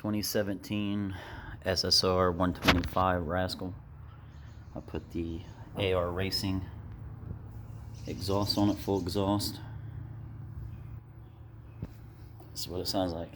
2017 SSR125 Razkull. I put the AR Racing exhaust on it, full exhaust. This is what it sounds like.